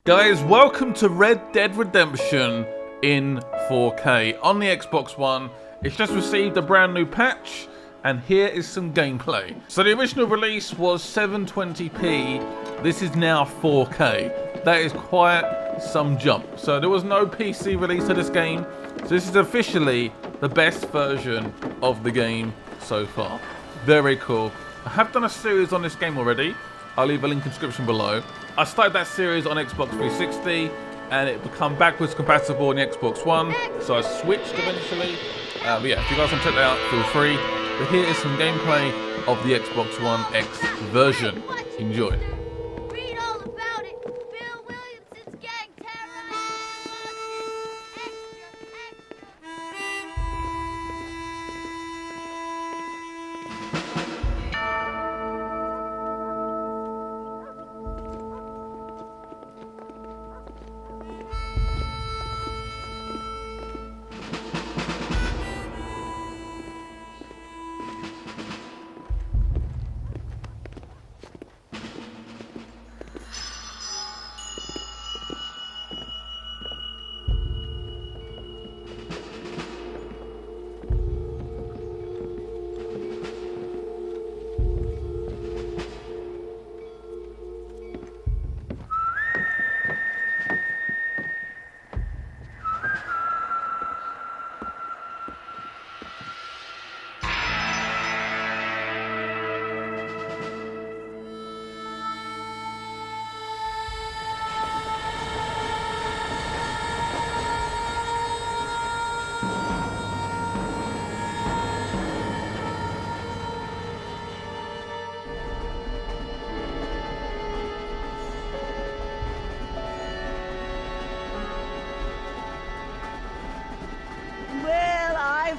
Guys, welcome to Red Dead Redemption in 4K on the Xbox One. It's just received a brand new patch, and here is some gameplay. So the original release was 720p. This is now 4K. That is quite some jump. So there was no PC release of this game. So this is officially the best version of the game so far. Very cool. I have done a series on this game already. I'll leave a link in the description below. I started that series on Xbox 360 and it became backwards compatible on the Xbox One, so I switched eventually. But yeah, if you guys want to check that out, feel free. But here is some gameplay of the Xbox One X version. Enjoy. Read all about it. Bill Williamson's gang terrorized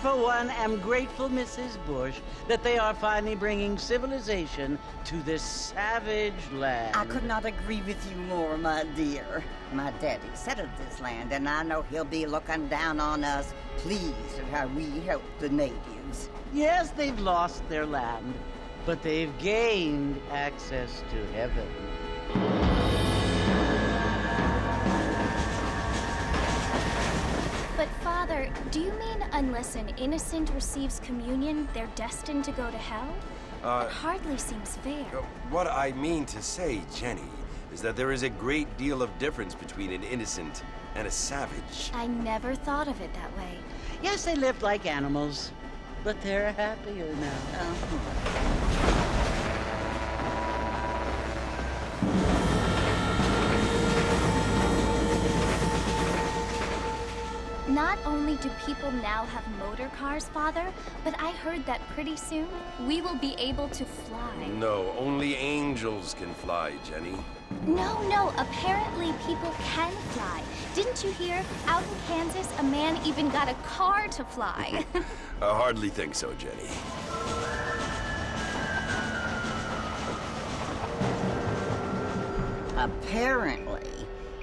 For one, am grateful, Mrs. Bush, that they are finally bringing civilization to this savage land. I could not agree with you more, my dear. My daddy settled this land, and I know he'll be looking down on us, pleased at how we help the natives. Yes, they've lost their land, but they've gained access to heaven. But Father, do you mean unless an innocent receives communion, they're destined to go to hell? It hardly seems fair. What I mean to say, Jenny, is that there is a great deal of difference between an innocent and a savage. I never thought of it that way. Yes, they lived like animals, but they're happier now. Not only do people now have motor cars, Father, but I heard that pretty soon we will be able to fly. No, only angels can fly, Jenny. No, apparently people can fly. Didn't you hear? Out in Kansas, a man even got a car to fly. I hardly think so, Jenny. Apparently,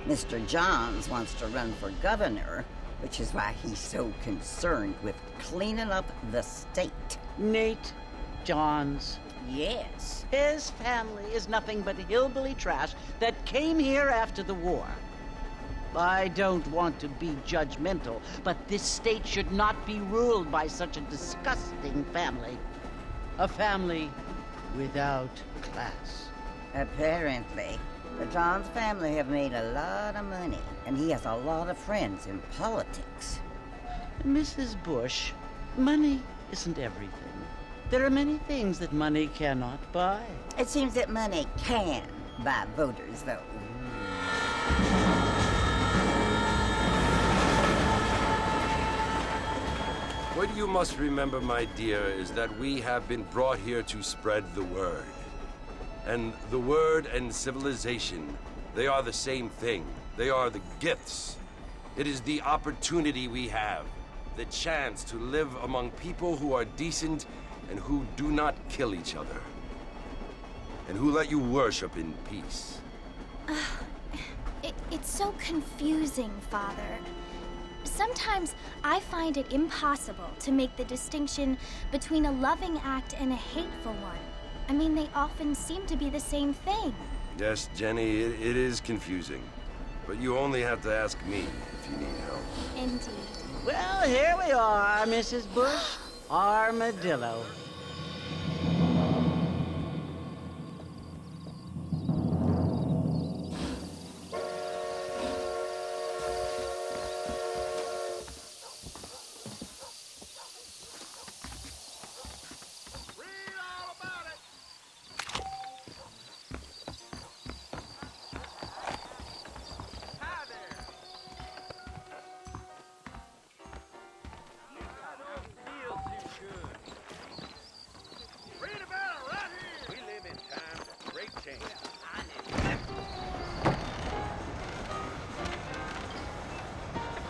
Mr. Johns wants to run for governor, which is why he's so concerned with cleaning up the state. Nate Johns. Yes. His family is nothing but hillbilly trash that came here after the war. I don't want to be judgmental, but this state should not be ruled by such a disgusting family. A family without class. Apparently, the Johns family have made a lot of money, and he has a lot of friends in politics. Mrs. Bush, money isn't everything. There are many things that money cannot buy. It seems that money can buy voters, though. What you must remember, my dear, is that we have been brought here to spread the word. And the word and civilization, they are the same thing. They are the gifts. It is the opportunity we have, the chance to live among people who are decent and who do not kill each other, and who let you worship in peace. It's so confusing, Father. Sometimes I find it impossible to make the distinction between a loving act and a hateful one. I mean, they often seem to be the same thing. Yes, Jenny, it is confusing. But you only have to ask me if you need help. Indeed. Well, here we are, Mrs. Bush. Armadillo.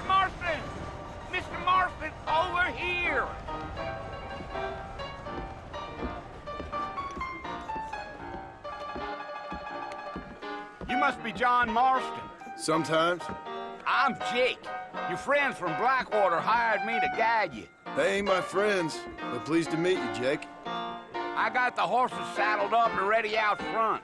Marston! Mr. Marston, over here! You must be John Marston. Sometimes. I'm Jake. Your friends from Blackwater hired me to guide you. They ain't my friends, but pleased to meet you, Jake. I got the horses saddled up and ready out front.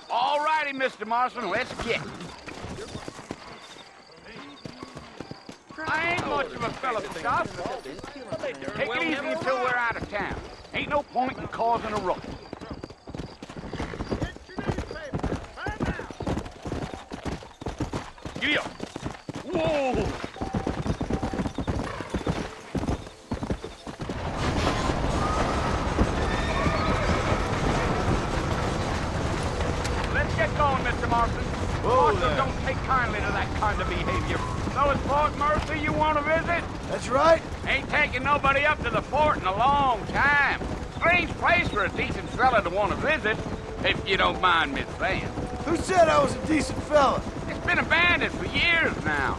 All righty, Mr. Marston, let's get. I ain't much of a fella for shots. Take it easy until we're out of town. Ain't no point in causing a ruckus. Giddy up. Whoa! Let's get going, Mr. Marston. Marston don't take kindly to that kind of behavior. So it's Fort Mercer you want to visit? That's right. Ain't taking nobody up to the fort in a long time. Strange place for a decent fella to want to visit, if you don't mind me saying. Who said I was a decent fella? It's been abandoned for years now.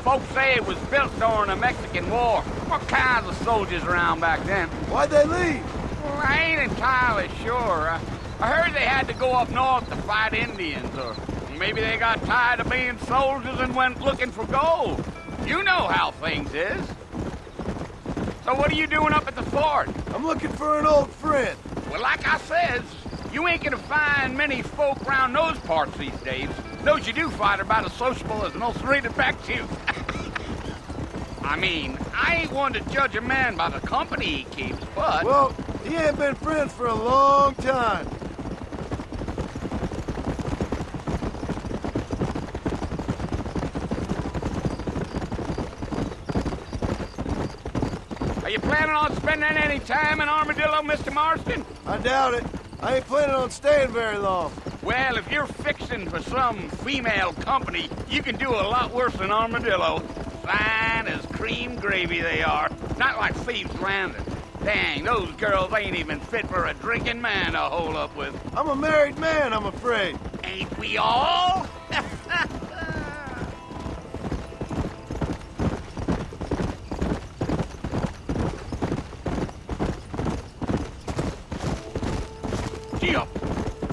Folks say it was built during the Mexican War. What kinds of soldiers around back then? Why'd they leave? Well, I ain't entirely sure. I heard they had to go up north to fight Indians, or maybe they got tired of being soldiers and went looking for gold. You know how things is. So what are you doing up at the fort? I'm looking for an old friend. Well, like I says, you ain't gonna find many folk around those parts these days. Those you do find are about as sociable as most rated back to. I mean, I ain't one to judge a man by the company he keeps, but... Well, he ain't been friends for a long time. Are you planning on spending any time in Armadillo, Mr. Marston? I doubt it. I ain't planning on staying very long. Well, if you're fixing for some female company, you can do a lot worse than Armadillo. Fine as cream gravy they are. Not like Thieves' Landing. Dang, those girls ain't even fit for a drinking man to hole up with. I'm a married man, I'm afraid. Ain't we all?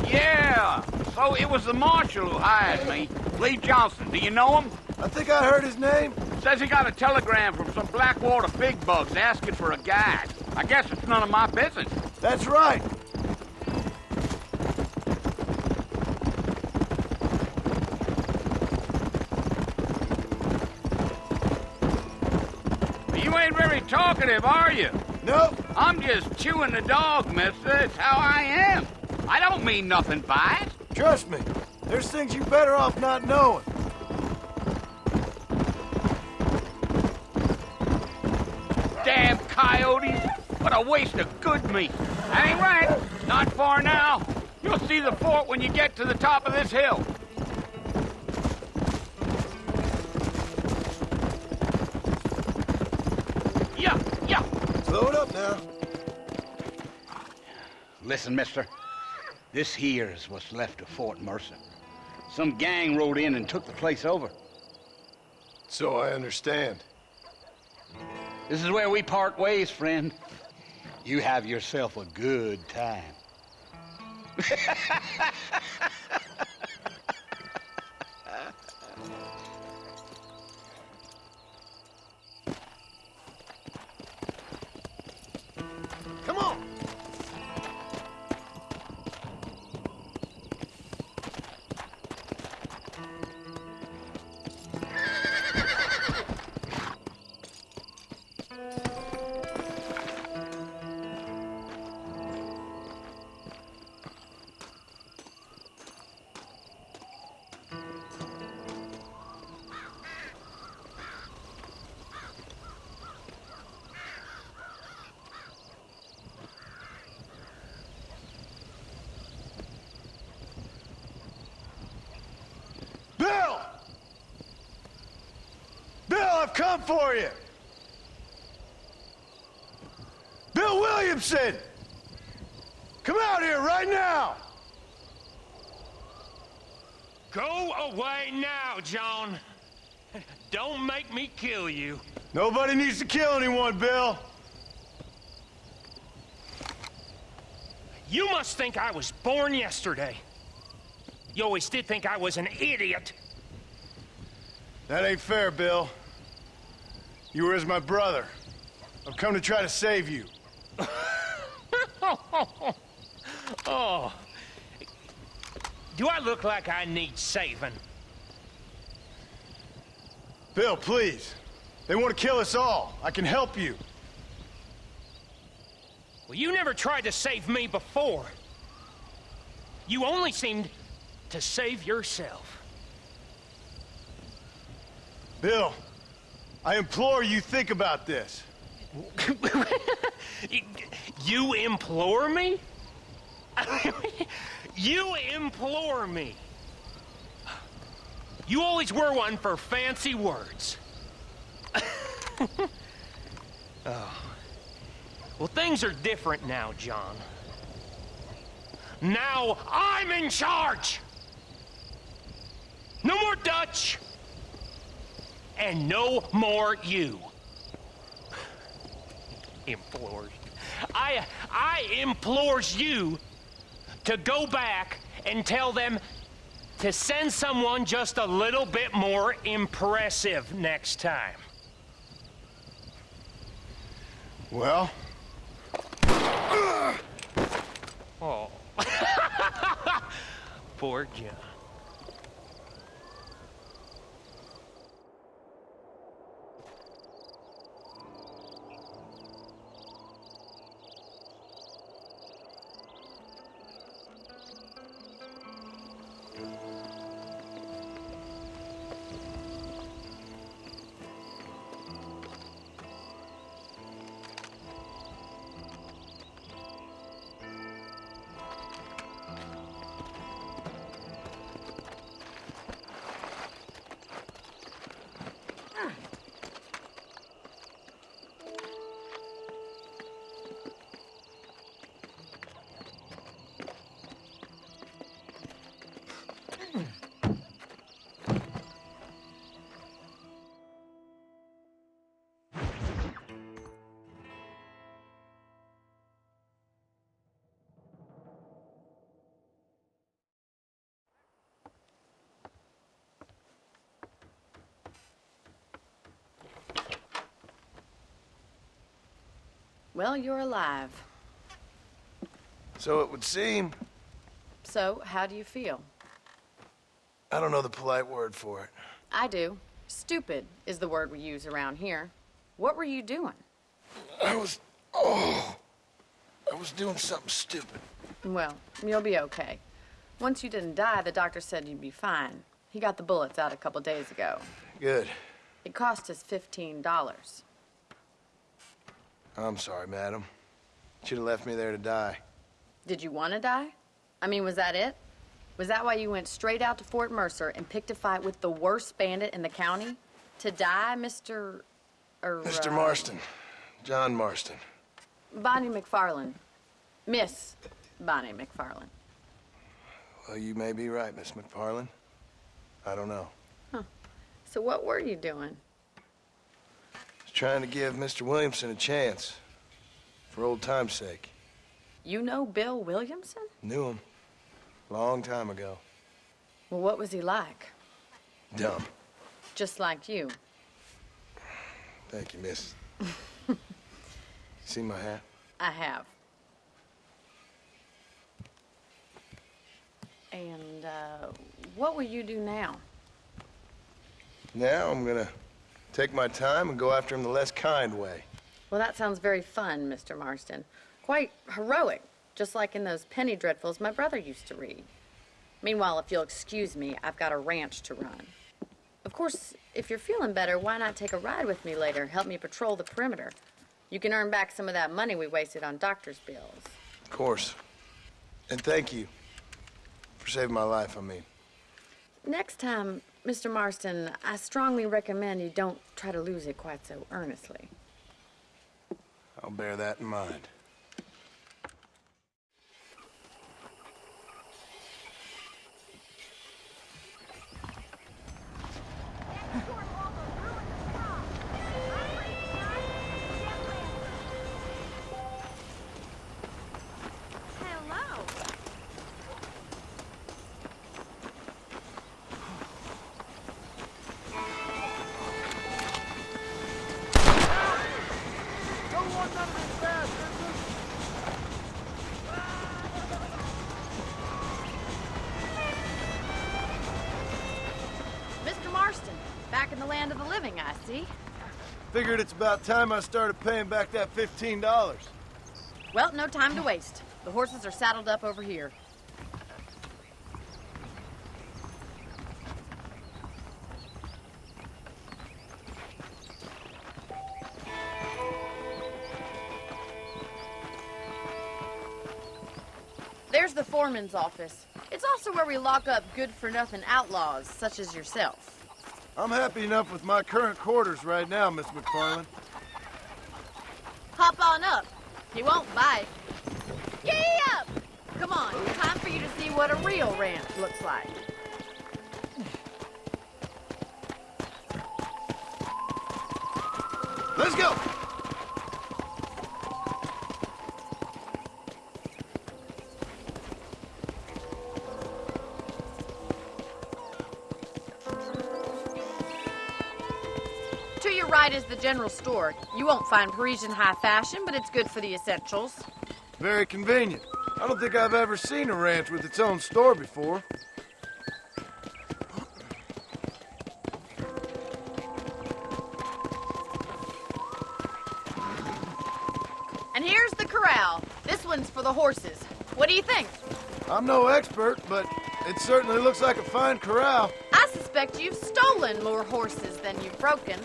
Yeah, so it was the marshal who hired me. Lee Johnson, do you know him? I think I heard his name. Says he got a telegram from some Blackwater big bugs asking for a guide. I guess it's none of my business. That's right. You ain't very talkative, are you? Nope. I'm just chewing the dog, mister. It's how I am. I don't mean nothing by it. Trust me. There's things you're better off not knowing. Damn coyotes. What a waste of good meat. That ain't right. Not far now. You'll see the fort when you get to the top of this hill. Yeah. Slow it up now. Listen, mister. This here is what's left of Fort Mercer. Some gang rode in and took the place over. So I understand. This is where we part ways, friend. You have yourself a good time. Come on! Bill! Bill, I've come for you! Bill Williamson! Come out here right now! Go away now, John. Don't make me kill you. Nobody needs to kill anyone, Bill. You must think I was born yesterday. You always did think I was an idiot. That ain't fair, Bill. You were as my brother. I've come to try to save you. Oh. Do I look like I need saving? Bill, please. They want to kill us all. I can help you. Well, you never tried to save me before. You only seemed to save yourself. Bill, I implore you think about this. You implore me? You implore me. You always were one for fancy words. Oh. Well, things are different now, John. Now I'm in charge! No more Dutch! And no more you. Implores. I implores you to go back and tell them to send someone just a little bit more impressive next time. Well? Oh. Poor John. Well, you're alive. So it would seem. So, how do you feel? I don't know the polite word for it. I do. Stupid is the word we use around here. What were you doing? I was doing something stupid. Well, you'll be okay. Once you didn't die, the doctor said you'd be fine. He got the bullets out a couple days ago. Good. It cost us $15. I'm sorry, madam. Should have left me there to die. Did you want to die? I mean, was that it? Was that why you went straight out to Fort Mercer and picked a fight with the worst bandit in the county? To die, Mr. Mr. Marston. John Marston. Bonnie McFarlane. Miss Bonnie McFarlane. Well, you may be right, Miss McFarlane. I don't know. So what were you doing? I was trying to give Mr. Williamson a chance. For old time's sake. You know Bill Williamson? Knew him. Long time ago. Well, what was he like? Dumb. Just like you. Thank you, miss. See my hat? I have. And, what will you do now? Now I'm gonna take my time and go after him the less kind way. Well, that sounds very fun, Mr. Marston. Quite heroic, just like in those penny dreadfuls my brother used to read. Meanwhile, if you'll excuse me, I've got a ranch to run. Of course, if you're feeling better, why not take a ride with me later? Help me patrol the perimeter. You can earn back some of that money we wasted on doctor's bills. Of course. And thank you for saving my life, I mean. Next time, Mr. Marston, I strongly recommend you don't try to lose it quite so earnestly. I'll bear that in mind. Mr. Marston, back in the land of the living, I see. Figured it's about time I started paying back that $15. Well, no time to waste. The horses are saddled up over here. There's the foreman's office. It's also where we lock up good-for-nothing outlaws, such as yourself. I'm happy enough with my current quarters right now, Miss McFarlane. Hop on up. He won't bite. Gee up! Come on, time for you to see what a real ranch looks like. Let's go! To your right is the general store. You won't find Parisian high fashion, but it's good for the essentials. Very convenient. I don't think I've ever seen a ranch with its own store before. And here's the corral. This one's for the horses. What do you think? I'm no expert, but it certainly looks like a fine corral. I suspect you've stolen more horses than you've broken.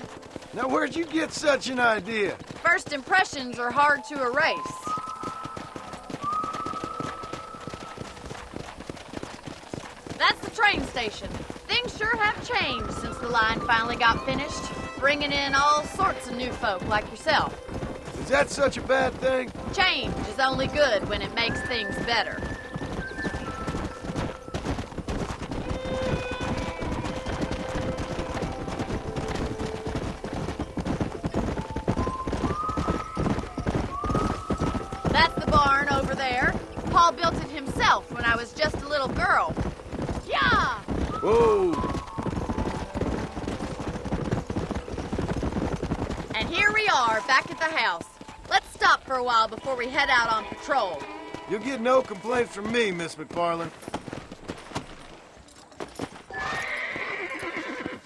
Now, where'd you get such an idea? First impressions are hard to erase. That's the train station. Things sure have changed since the line finally got finished, bringing in all sorts of new folk like yourself. Is that such a bad thing? Change is only good when it makes things better. That's the barn over there. Paul built it himself when I was just a little girl. Yeah! Whoa! And here we are, back at the house. Let's stop for a while before we head out on patrol. You'll get no complaints from me, Miss McFarlane.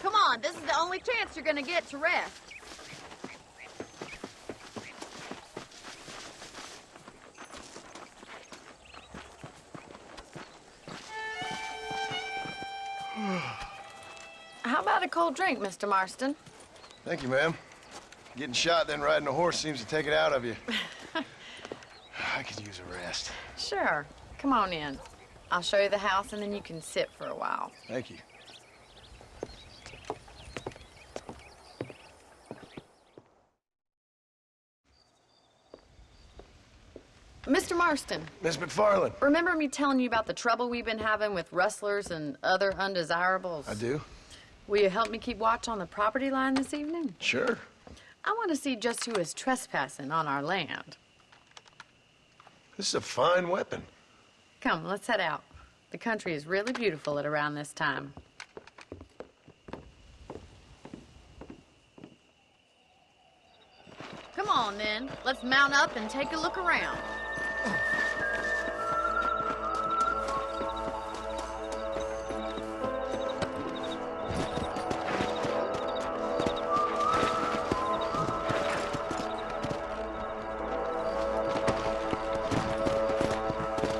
Come on, this is the only chance you're gonna get to rest. How about a cold drink, Mr. Marston? Thank you, ma'am. Getting shot, then riding a horse seems to take it out of you. I could use a rest. Sure. Come on in. I'll show you the house, and then you can sit for a while. Thank you. Mr. Marston, Miss McFarlane. remember me telling you about the trouble we've been having with rustlers and other undesirables? I do? Will you help me keep watch on the property line this evening? Sure. I want to see just who is trespassing on our land. This is a fine weapon. Come, let's head out. The country is really beautiful at around this time. Come on, then. Let's mount up and take a look around.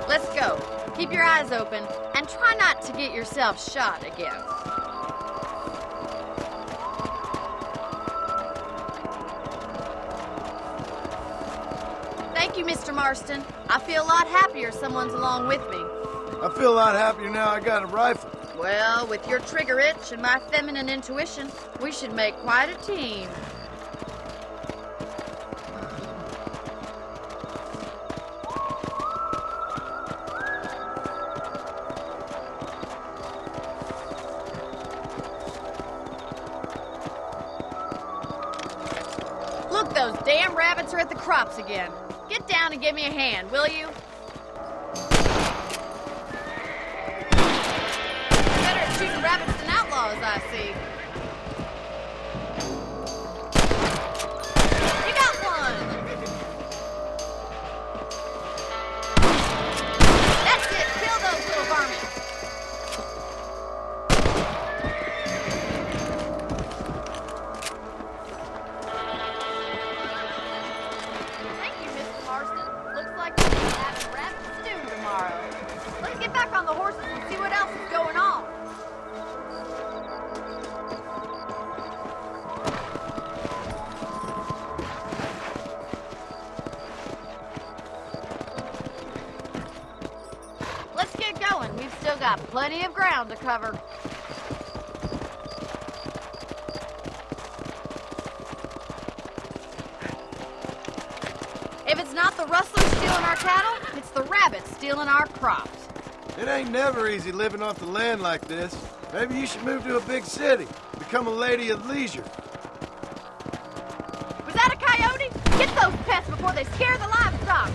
Let's go. Keep your eyes open and try not to get yourself shot again. Thank you, Mr. Marston. I feel a lot happier someone's along with me. I feel a lot happier now I got a rifle. Well, with your trigger itch and my feminine intuition, we should make quite a team. Look, those damn rabbits are at the crops again. Get down and give me a hand, will you? Better at shooting rabbits than outlaws, I see. You got one! That's it! Kill those little varmints! Thank you, Mr. Marston. Looks like we're gonna have a rabbit stew tomorrow. Let's get back on the horses and see what else is going on. Let's get going. We've still got plenty of ground to cover. If it's not the rustlers stealing our cattle, it's the rabbits stealing our crops. It ain't never easy living off the land like this. Maybe you should move to a big city. Become a lady of leisure. Was that a coyote? Get those pests before they scare the livestock.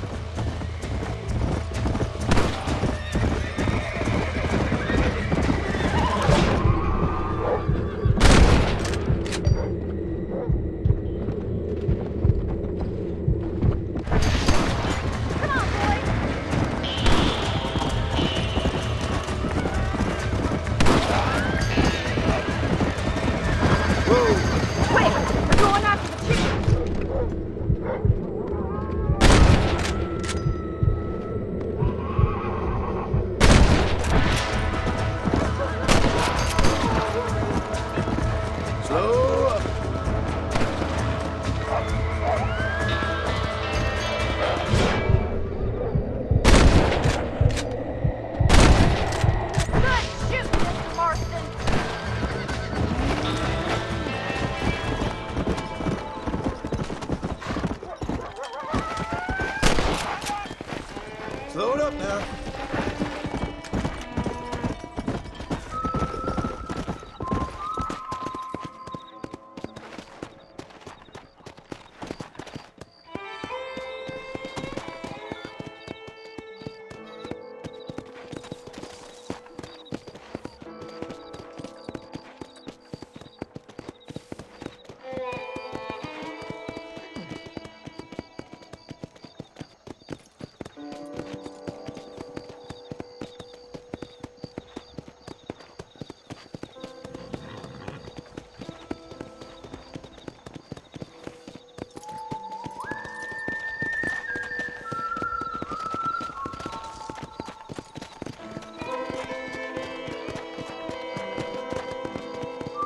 Come on, boys. Quick, we're going after the chicken. Slow up. Good shoot, Mr. Marston. Slow it up now.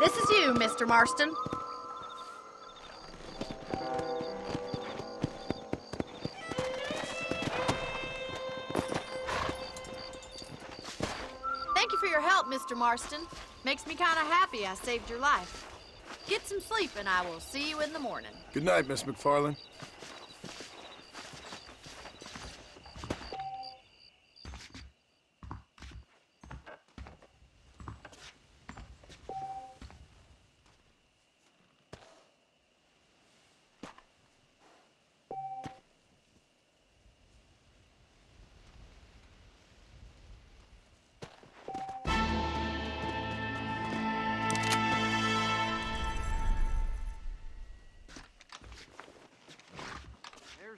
This is you, Mr. Marston. Thank you for your help, Mr. Marston. Makes me kind of happy I saved your life. Get some sleep and I will see you in the morning. Good night, Miss McFarlane.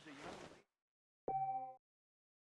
was a young lady.